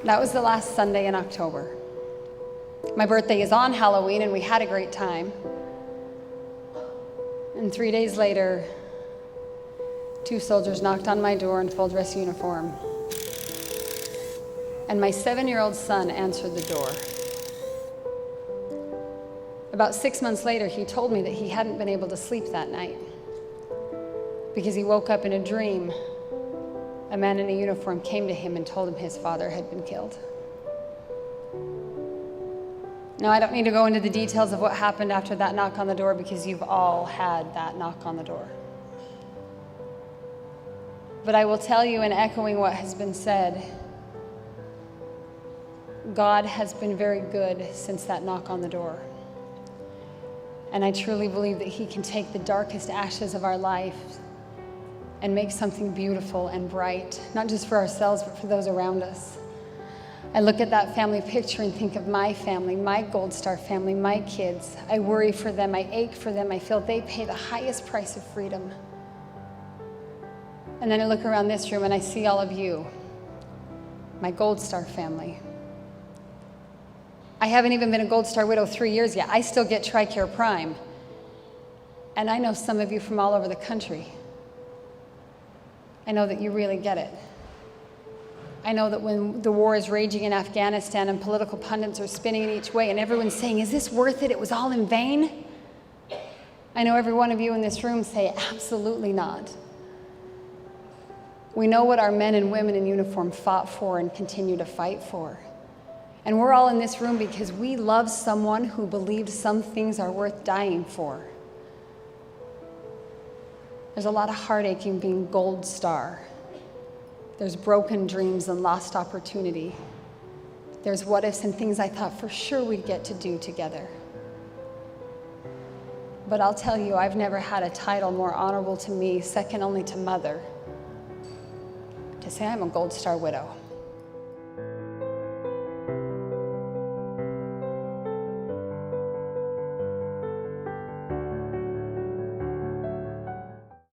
That was the last Sunday in October. My birthday is on Halloween, and we had a great time. And 3 days later, 2 soldiers knocked on my door in full dress uniform. And my 7-year-old son answered the door. About 6 months later, he told me that he hadn't been able to sleep that night because he woke up in a dream. A man in a uniform came to him and told him his father had been killed. Now, I don't need to go into the details of what happened after that knock on the door because you've all had that knock on the door. But I will tell you, in echoing what has been said, God has been very good since that knock on the door. And I truly believe that He can take the darkest ashes of our life and make something beautiful and bright, not just for ourselves, but for those around us. I look at that family picture and think of my family, my Gold Star family, my kids. I worry for them, I ache for them, I feel they pay the highest price of freedom. And then I look around this room and I see all of you, my Gold Star family. I haven't even been a Gold Star widow 3 years yet. I still get TRICARE Prime. And I know some of you from all over the country. I know that you really get it. I know that when the war is raging in Afghanistan and political pundits are spinning in each way and everyone's saying, is this worth it? It was all in vain. I know every one of you in this room say, absolutely not. We know what our men and women in uniform fought for and continue to fight for. And we're all in this room because we love someone who believed some things are worth dying for. There's a lot of heartache in being Gold Star. There's broken dreams and lost opportunity. There's what ifs and things I thought for sure we'd get to do together. But I'll tell you, I've never had a title more honorable to me, second only to mother, to say I'm a Gold Star widow.